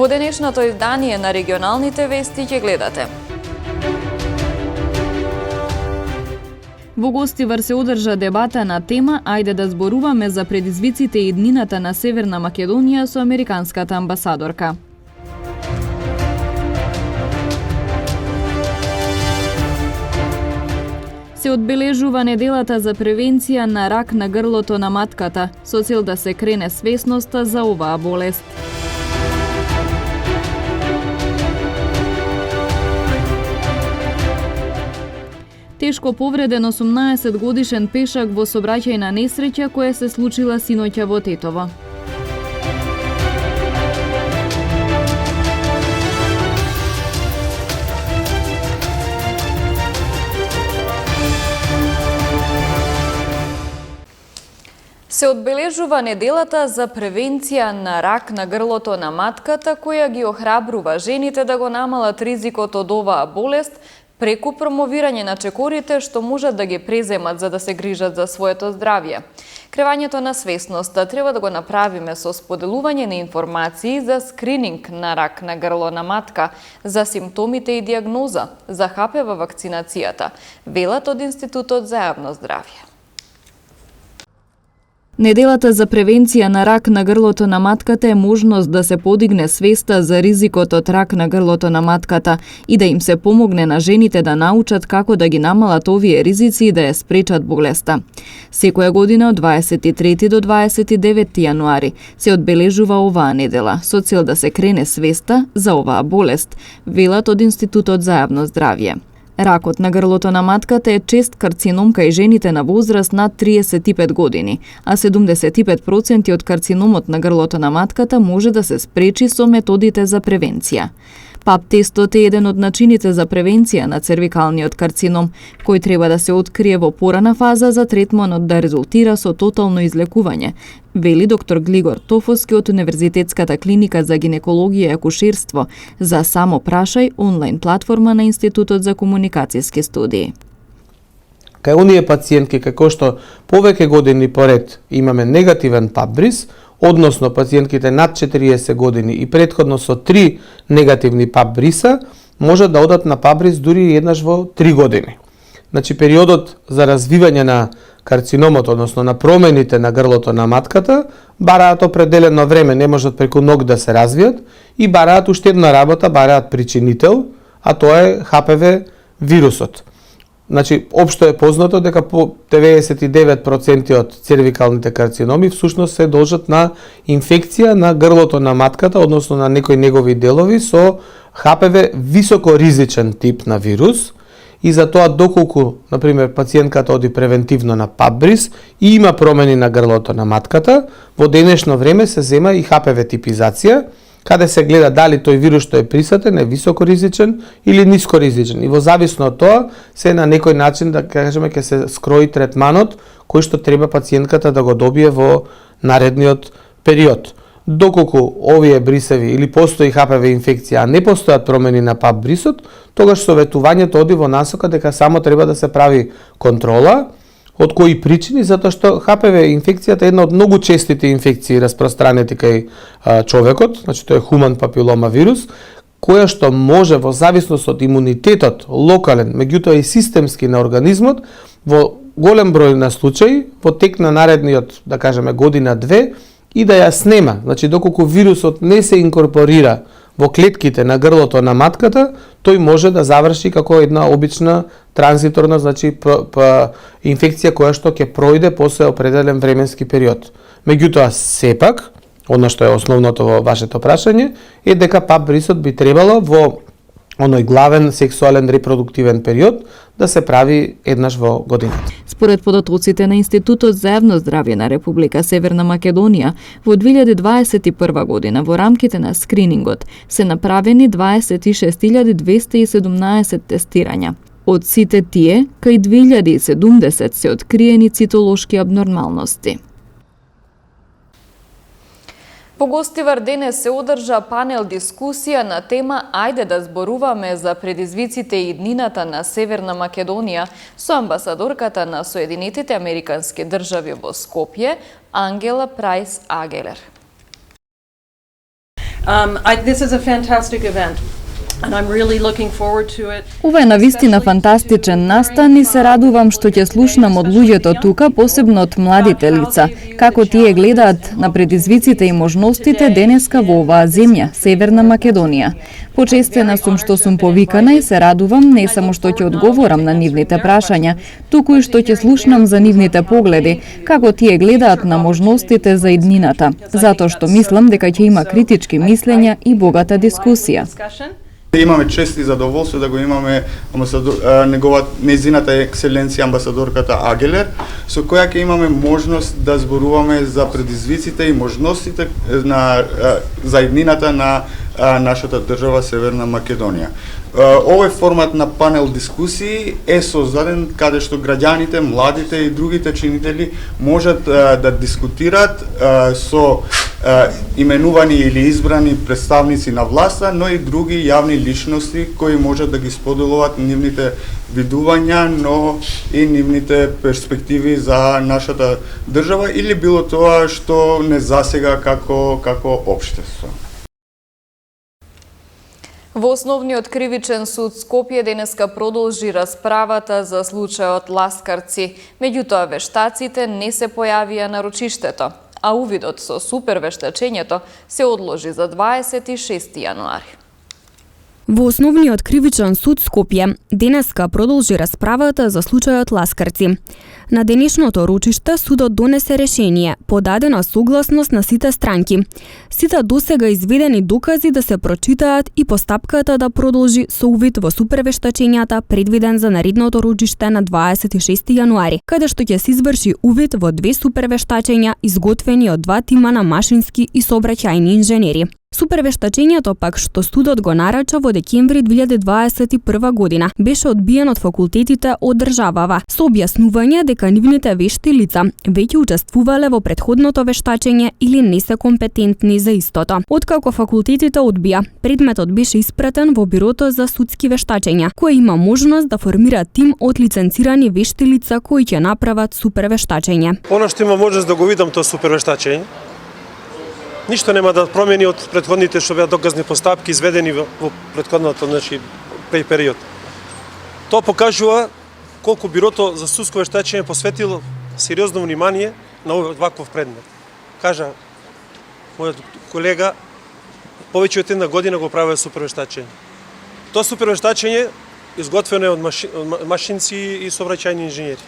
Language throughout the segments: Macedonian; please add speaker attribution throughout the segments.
Speaker 1: Во денешното издание на регионалните вести ќе гледате. Во Гостивар се одржа дебата на тема «Ајде да зборуваме за предизвиците и иднината на Северна Македонија со американската амбасадорка». Се одбележува неделата за превенција на рак на грлото на матката, со цел да се крене свесноста за оваа болест. Тешко повреден 18-годишен пешак во сообраќајна несреќа која се случила синоќа во Тетово. Се одбележува неделата за превенција на рак на грлото на матката, која ги охрабрува жените да го намалат ризикот од оваа болест преку промовирање на чекорите што можат да ги преземат за да се грижат за своето здравје. Кревањето на свесноста треба да го направиме со споделување на информации за скрининг на рак на грло на матка, за симптомите и диагноза, за ХПВ вакцинацијата, велат од Институтот за јавно здравје. Неделата за превенција на рак на грлото на матката е можност да се подигне свеста за ризикот од рак на грлото на матката и да им се помогне на жените да научат како да ги намалат овие ризици и да ја спречат болеста. Секоја година од 23 до 29 јануари се одбележува оваа недела со цел да се крене свеста за оваа болест, велат од Институтот за јавно здравје. Ракот на грлото на матката е чест карцином кај жените на возраст над 35 години, а 75% од карциномот на грлото на матката може да се спречи со методите за превенција. ПАП тестот е еден од начините за превенција на цервикалниот карцином, кој треба да се открие во порана фаза за третманот да резултира со тотално излекување, вели доктор Глигор Тофовски од Универзитетската клиника за гинекологија и акушерство за Само прашај, онлайн платформа на Институтот за комуникацијски студии.
Speaker 2: Кај оние пациентки како што повеќе години поред имаме негативен ПАП бриз, односно пациентките над 40 години и претходно со 3 негативни ПАП бриса, може да одат на ПАП бриз дури еднаш во 3 години. Значи периодот за развивање на карциномот, односно на промените на грлото на матката, бараат определено време, не можат преку ног да се развијат и бараат уште една работа, бараат причинител, а тоа е ХПВ вирусот. Значи, општо е познато дека по 99% од цервикалните карциноми всушност се должат на инфекција на грлото на матката, односно на некои негови делови со ХПВ високоризичен тип на вирус. И за тоа доколку, например, пациентката оди превентивно на ПАП бриз и има промени на грлото на матката, во денешно време се зема и ХПВ типизација, каде се гледа дали тој вирус што е присутен е високоризичен или нискоризичен. И во зависно од тоа, се на некој начин, да кажеме, ќе се скрои третманот кој што треба пациентката да го добие во наредниот период. Доколку овие брисеви или постои ХПВ инфекција, а не постојат промени на ПАП брисот, тогаш советувањето оди во насока дека само треба да се прави контрола. Од кои причини? Затоа што ХПВ инфекцијата е една од многу честите инфекции распространети кај човекот, значи тоа е хуман папилома вирус, која што може во зависност од имунитетот локален, меѓутоа и системски на организмот, во голем број на случаи, во тек на наредниот, да кажеме, година-две, и да ја снема. Значи, доколку вирусот не се инкорпорира во клетките на грлото на матката, тој може да заврши како една обична транзиторна, значи инфекција која што ќе пројде после определен временски период. Меѓутоа, сепак, она што е основното во вашето прашање, е дека ПАП брисот би требало во оној главен сексуален репродуктивен период да се прави еднаш во годината.
Speaker 1: Според податоците на Институтот за јавно здравје на Република Северна Македонија, во 2021 година во рамките на скринингот се направени 26.217 тестирања. Од сите тие, кај 2070 се откриени цитолошки абнормалности. По Гостивар денес се одржа панел дискусија на тема «Ајде да зборуваме за предизвиците и иднината на Северна Македонија» со амбасадорката на Соединетите Американски држави во Скопје, Ангела Прайс Агелер.
Speaker 3: This is a fantastic event. And I'm really looking forward to it.
Speaker 1: Ова е навистина фантастичен настан и се радувам што ќе слушнам од луѓето тука, посебно од младите лица, како тие гледаат на предизвиците и можностите денеска во оваа земја, Северна Македонија. Почестена сум што сум повикана и се радувам не само што ќе одговорам на нивните прашања, туку и што ќе слушнам за нивните погледи, како тие гледаат на можностите за иднината, затоа што мислам дека ќе има критички мислења и богата дискусија.
Speaker 4: Имаме чест и задоволство да го имаме нејзината екселенција амбасадорката Агелер, со која ќе имаме можност да зборуваме за предизвиците и можностите за иднината на нашата држава Северна Македонија. Овој формат на панел дискусии е создаден каде што граѓаните, младите и другите чинители можат да дискутираат со именувани или избрани представници на власта, но и други јавни личности кои можат да ги споделуваат нивните видувања, но и нивните перспективи за нашата држава или било тоа што не засега како општество.
Speaker 1: Во Основниот кривичен суд Скопје денеска продолжи расправата за случајот Ласкарци, меѓутоа вештаците не се појавија на рочиштето, а увидот со супервештачењето се одложи за 26 јануари.
Speaker 5: Во Основниот кривичен суд Скопје денеска продолжи расправата за случајот Ласкарци. На денешното рочиште судот донесе решение, подадена согласност на сите странки. Сите досега изведени докази да се прочитаат и постапката да продолжи со увид во супервештачењата предвиден за наредното рочиште на 26 јануари, каде што ќе се изврши увид во 2 супервештачења изготвени од 2 тима на машински и сообраќајни инженери. Супервештачењето пак што судот го нарача во декември 2021 година беше одбиен од факултетите од државава со објаснување дека нивните вешти лица веќе учествувале во претходното вештачење или не се компетентни за истото. Откако факултетите одбија, предметот беше испратен во Бирото за судски вештачења, кој има можност да формира тим од лиценцирани вешти лица кои ќе направат супервештачење.
Speaker 6: Она што има можност да го видам тоа супервештачење, ништо нема да промени од претходните што беа доказни постапки изведени во претходното период. Тоа покажува колку Бирото за судско вештачење посветило сериозно внимание на оваков предмет. Кажа мојот колега, повеќе од една година го правеа супервештачење. Тоа супервештачење изготвено е од машинци и сообраќајни инженери.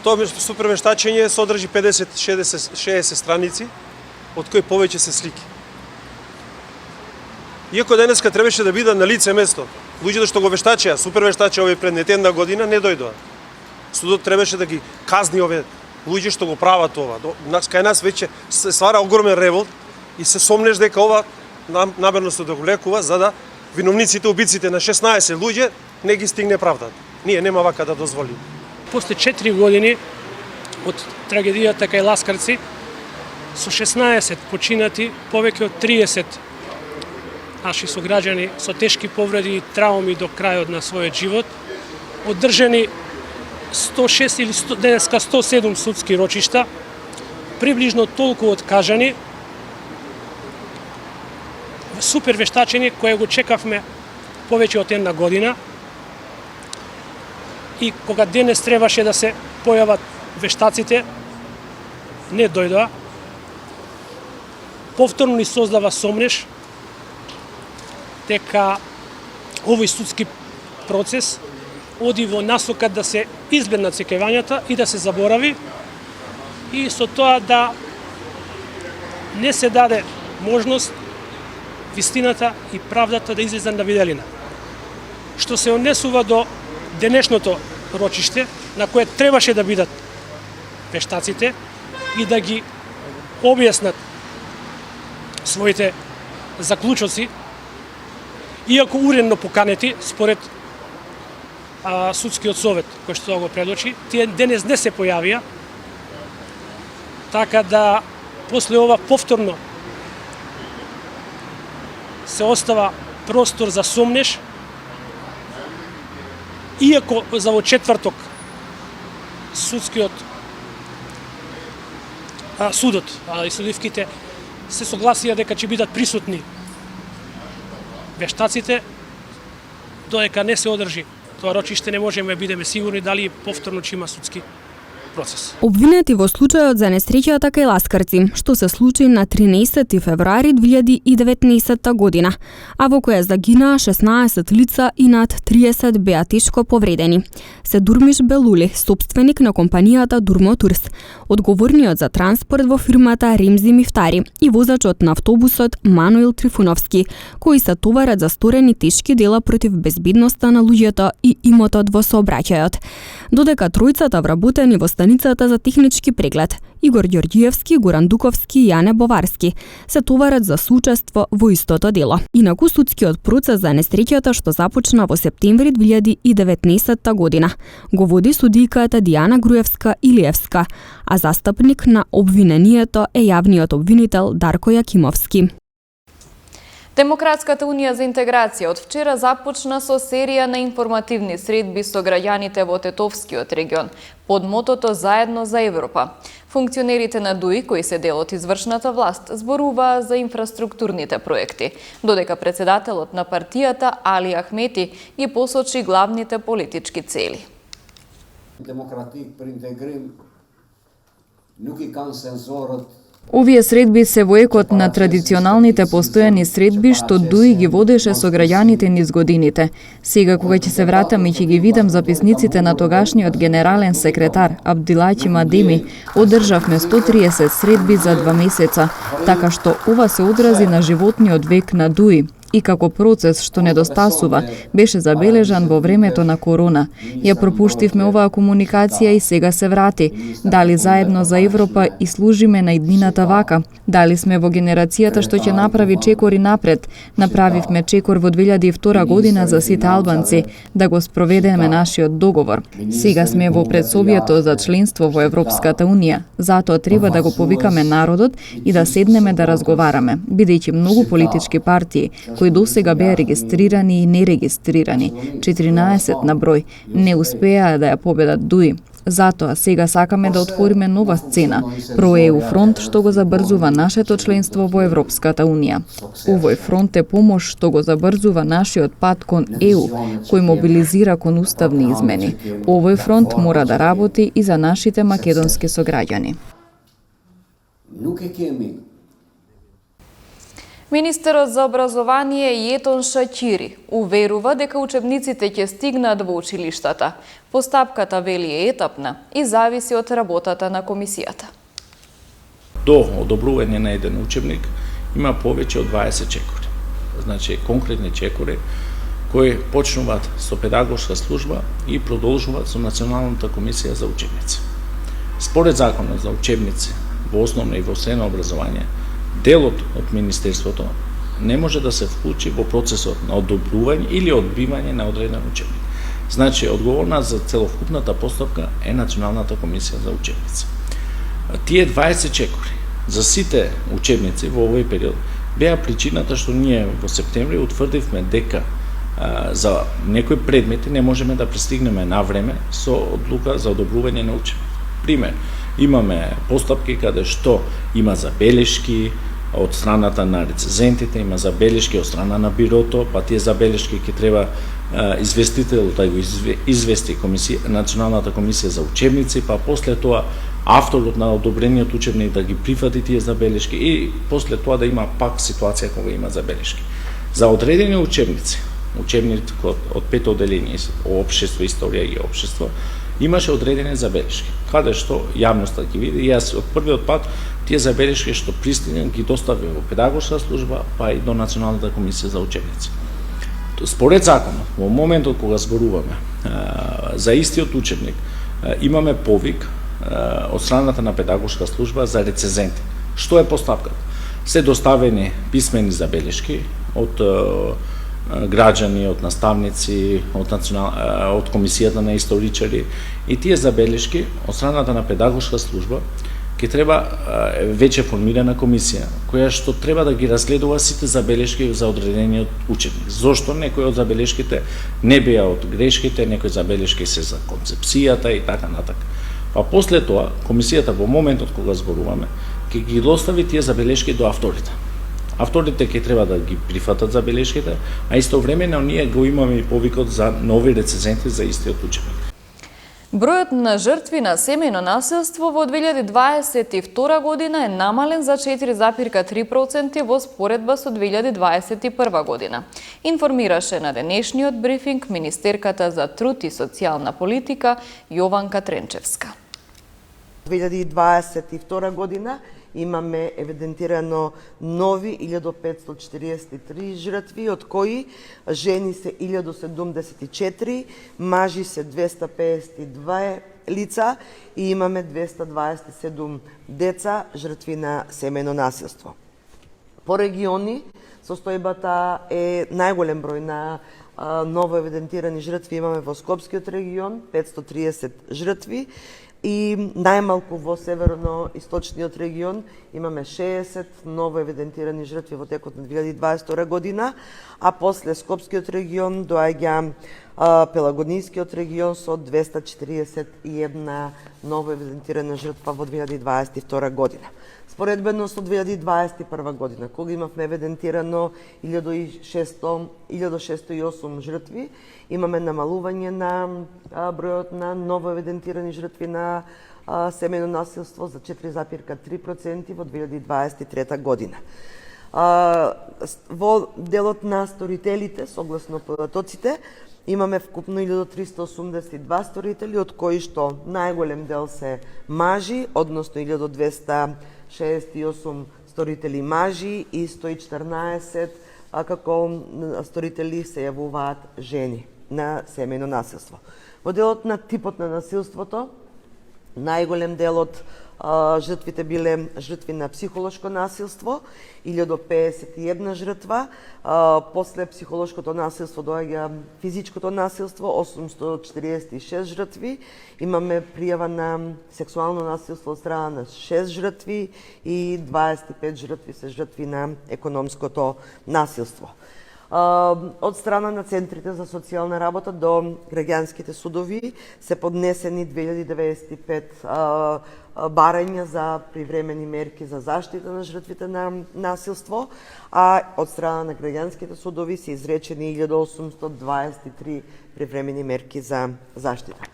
Speaker 6: Тоа супервештачење содржи 50-60 страници, од кои повеќе се слики. Иако денеска требаше да биде на лице место, луѓето што го вештачеа, супервештачеа овој предмет една година не дојдоа. Судот требаше да ги казни овие луѓе што го прават ова. Кај нас веќе се ствара огромен револт и се сомнеш дека ова намерно се доголекува за да виновниците, убиците на 16 луѓе не ги стигне правдата. Ние нема вака да дозволиме.
Speaker 7: После 4 години од трагедијата кај Ласкарци, со 16 починати, повеќе од 30 наши сограѓани со тешки повреди и трауми до крајот на својот живот, одржани 106 или денеска 107 судски рочишта, приближно толку откажани, супер вештачење кое го чекавме повеќе од една година, и кога денес требаше да се појават вештаците, не дојдоа. Повторно ни создава сомнеш дека овој судски процес оди во насока да се избегнат секевањата и да се заборави, и со тоа да не се даде можност вистината и правдата да излезе на виделина. Што се однесува до денешното рочиште, на кое требаше да бидат вештаците и да ги објаснат своите заклучоци, иако уредно поканети според судскиот совет кој што го предочи, тие денес не се појавија, така да после ова повторно се остава простор за сомнеш, иако за во четврток судот и судивките се согласија дека ќе бидат присутни вештаците, додека не се одржи тоа рочиште, не можеме да бидеме сигурни дали повторно ќе има судски процес.
Speaker 5: Обвинети во случајот за несреќата кај Ласкарци, што се случи на 13 февруари 2019 година, а во која загинаа 16 лица и над 30 беа тешко повредени. Се Дурмиш Белули, собственик на компанијата Дурмотурс, одговорниот за транспорт во фирмата Ремзи Мифтари и возачот на автобусот Мануил Трифуновски, кои се товарат за сторени тешки дела против безбедноста на луѓето и имотот во сообраќајот. Додека тројцата вработени во станицата за технички преглед, Игор Ѓорѓиевски, Горан Дуковски и Јане Боварски, се товарат за соучество во истото дело. Инаку судскиот процес за несреќата што започна во септември 2019 година го води судијката Дијана Груевска-Илиевска, а застапник на обвинението е јавниот обвинител Дарко Јакимовски.
Speaker 1: Демократската унија за интеграција од вчера започна со серија на информативни средби со граѓаните во Тетовскиот регион под мотото Заедно за Европа. Функционерите на ДУИ, кои се дел од извршната власт, зборуваа за инфраструктурните проекти, додека председателот на партијата Али Ахмети ги посочи главните политички цели.
Speaker 8: Демократик принтегрим нуки консенсорот.
Speaker 1: Овие средби се во екот на традиционалните постојани средби што ДУИ ги водеше со граѓаните низ годините. Сега кога ќе се вратам и ќе ги видам записниците на тогашниот генерален секретар Абдилачи Мадеми, одржавме 130 средби за 2 месеца, така што ова се одрази на животниот век на ДУИ. И како процес што недостасува, беше забележан во времето на корона. Ја пропуштивме оваа комуникација и сега се врати. Дали Заедно за Европа и служиме на иднината вака? Дали сме во генерацијата што ќе направи чекори напред? Направивме чекор во 2002 година за сите албанци, да го спроведеме нашиот договор. Сега сме во предсобието за членство во Европската Унија. Затоа треба да го повикаме народот и да седнеме да разговараме, бидејќи многу политички партии кои досега беа регистрирани и нерегистрирани, 14 на број, не успеа да ја победат ДУИ. Затоа сега сакаме да отвориме нова сцена, про-ЕУ фронт што го забрзува нашето членство во Европската Унија. Овој фронт е помош што го забрзува нашиот пат кон ЕУ, кој мобилизира кон уставни измени. Овој фронт мора да работи и за нашите македонски сограѓани. Министерот за образование Јетон Шаќири уверува дека учебниците ќе стигнат во училиштата. Постапката, вели, е етапна и зависи од работата на комисијата.
Speaker 9: До одобрување на еден учебник има повеќе од 20 чекори. Значи, конкретни чекори кои почнуваат со педагошка служба и продолжуваат со Националната комисија за учебници. Според законот за учебници во основно и во средно образование, делот од Министерството не може да се вклучи во процесот на одобрување или одбивање на одреден учебник. Значи, одговорна за целокупната постапка е Националната комисија за учебници. Тие 20 чекори за сите учебници во овој период беа причината што ние во септември утврдивме дека за некои предмети не можеме да пристигнеме на време со одлука за одобрување на учебник. Пример, имаме постапки каде што има забелешки од страната на рецензентите, има забелешки од страна на бирото, па тие забелешки ќе треба известителот да го извести Националната комисија за учебници, па после тоа авторот на одобрениот учебник да ги прифати тие забелешки и после тоа да има пак ситуација кога има забелешки. За одредени учебници, учебникот од 5 одделение, општество, историја и општество, имаше одредени забелешки, каде што јавноста ги види. Јас од првиот пат тие забелешки што пристигнат ги доставив во педагошка служба, па и до Националната комисија за учебници. Според законот, во моментот кога зборуваме за истиот учебник, имаме повик од страната на педагошка служба за рецензенти. Што е постапката? Се доставени писмени забелешки од граѓани, од наставници, од комисијата на историчари, и тие забелешки од страната на педагошка служба ќе треба веќе формирана комисија која што треба да ги разгледува сите забелешки за одредениот учебник. Зошто некои од забелешките не беа од грешките, некои забелешки се за концепцијата и така натака. Па после тоа комисијата во моментот кога зборуваме ќе ќе ги достави тие забелешки до авторите. Авторите ќе треба да ги прифатат забелешките, а истовремено ние го имаме и повикот за нови рецензенти за истиот учебник.
Speaker 1: Бројот на жртви на семејно насилство во 2022 година е намален за 4,3% во споредба со 2021 година. Информираше на денешниот брифинг Министерката за труд и социјална политика Јованка Тренчевска.
Speaker 10: 2022 година имаме евидентирано нови 1543 жртви, од кои жени се 1074, мажи се 252 лица и имаме 227 деца жртви на семејно насилство. По региони, состојбата е најголем број на ново евидентирани жртви имаме во Скопскиот регион, 530 жртви, и најмалку во северно-источниот регион имаме 60 ново евидентирани жртви во текот на 2022 година, а после Скопскиот регион доаѓа Пелагонискиот регион со 241 ново евидентирана жртва во 2022 година. Споредбено со 2021 година, кога имавме евидентирано 1608 жртви, имаме намалување на бројот на ново евидентирани жртви на семејно насилство за 4,3% во 2023 година. Во делот на сторителите, согласно податоците, имаме вкупно 1382 сторители, од кои што најголем дел се мажи, односно 1268 сторители мажи и 114 како сторители се јавуваат жени на семејно насилство. Во делот на типот на насилството, најголем дел од жртвите биле жртви на психолошко насилство, 1051 жртва, после психолошкото насилство доаѓа физичкото насилство, 846 жртви, имаме пријава на сексуално насилство од страна на 6 жртви и 25 жртви се жртви на економското насилство. Од страна на центрите за социјална работа до граѓанските судови се поднесени 2095 барања за привремени мерки за заштита на жртвите на насилство, а од страна на граѓанските судови се изречени 1823 привремени мерки за заштита.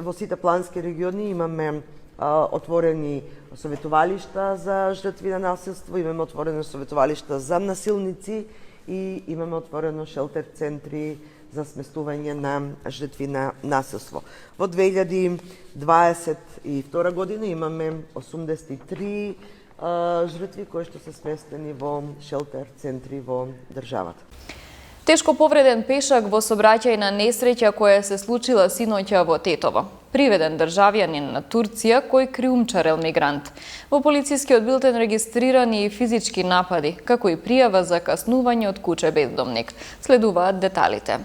Speaker 10: Во сите плански региони имаме отворени советувалишта за жртви на насилство, имаме отворени советувалишта за насилници и имаме отворено шелтер центри за сместување на жртви на насилство. Во 2022 година имаме 83 жртви кои што се сместени во шелтер центри во државата.
Speaker 1: Тешко повреден пешак во сообраќајна несреќа која се случила синоќа во Тетово. Приведен државјанин на Турција кој криумчарел мигрант. Во полицискиот билтен регистрирани и физички напади, како и пријава за каснување од куче бездомник. Следуваат деталите.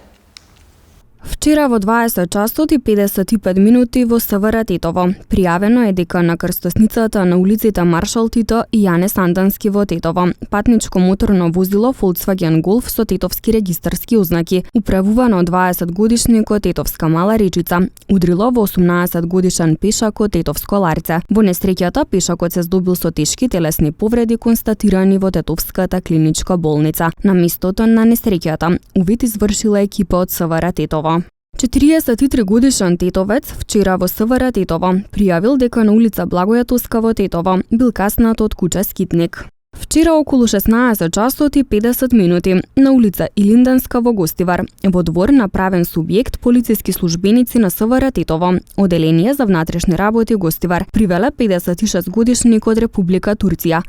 Speaker 5: Вчера во 20 часот и 55 минути во СВР Тетово. Пријавено е дека на крстосницата на улиците Маршал Тито и Јане Сандански во Тетово патничко моторно возило Volkswagen Golf со тетовски регистарски ознаки, управувано од 20-годишникот Тетовска Мала Речица, удрило во 18-годишен пешак од Тетовско Ларце. Во несреќата пешакот се здобил со тешки телесни повреди констатирани во Тетовската клиничка болница. На местото на несреќата увид извршила екипа од СВР Тетово. 43 годишен тетовец вчера во СВР Тетово пријавил дека на улица Благоја Тоска во Тетово бил каснат од куче скитник. Вчера околу 16 часот и 50 минути на улица Илинденска во Гостивар, во двор направен субјект полициски службеници на СВР Тетово, Оделение за внатрешни работи Гостивар, привеле 56 годишник од Република Турција.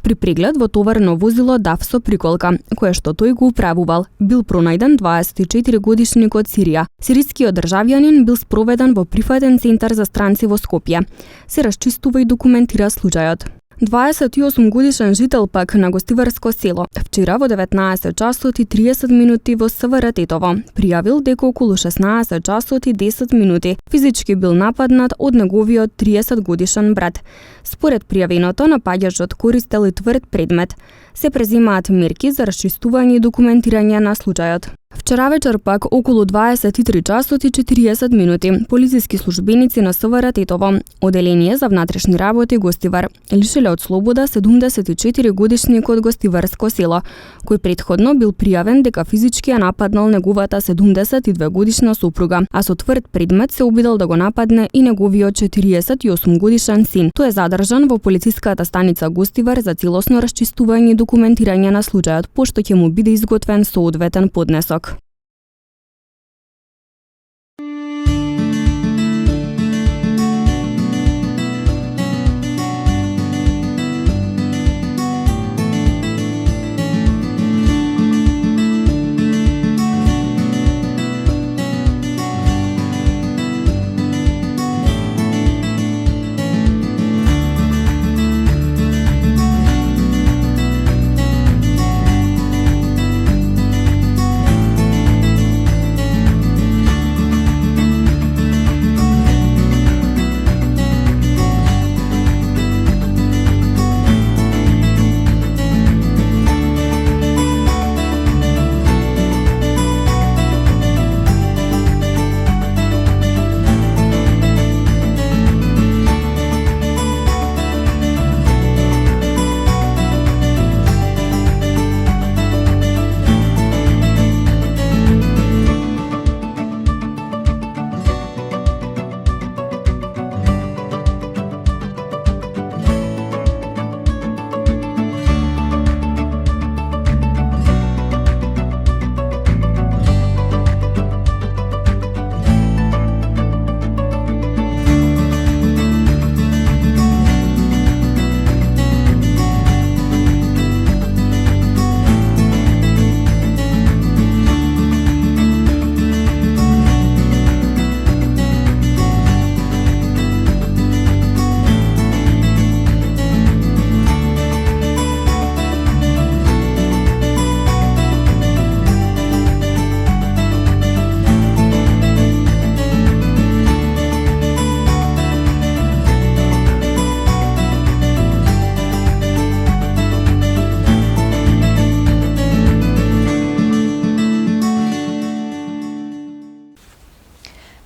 Speaker 5: При преглед во товарно возило дав со приколка, кое што тој го управувал, бил пронајден 24 годишник од Сирија. Сирискиот државјанин бил спроведен во прифатен центар за странци во Скопје. Се расчистува и документира случајот. 28 годишен жител пак на Гостиварско село, вчера во 19 часот и 30 минути во СВР Тетово, пријавил дека околу 16 часот и 10 минути физички бил нападнат од неговиот 30 годишен брат. Според пријавеното, напаѓачот користел и тврд предмет. Се преземаат мерки за расчистување и документирање на случајот. Вчера вечер пак околу 23 часот и 40 минути полициски службеници на СВР Тетово, оделение за внатрешни работи Гостивар, лишиле од слобода 74 годишникот Гостиварско село, кој претходно бил пријавен дека физички ја нападнал неговата 72 годишна сопруга, а со тврд предмет се обидел да го нападне и неговиот 48 годишен син. Тој е задржан во полициската станица Гостивар за целосно расчистување и документирање на случајот, пошто ќе му биде изготвен соодветен поднесок.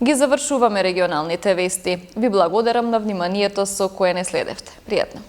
Speaker 1: Ги завршуваме регионалните вести. Ви благодарам на вниманието со кое не следевте. Пријатно.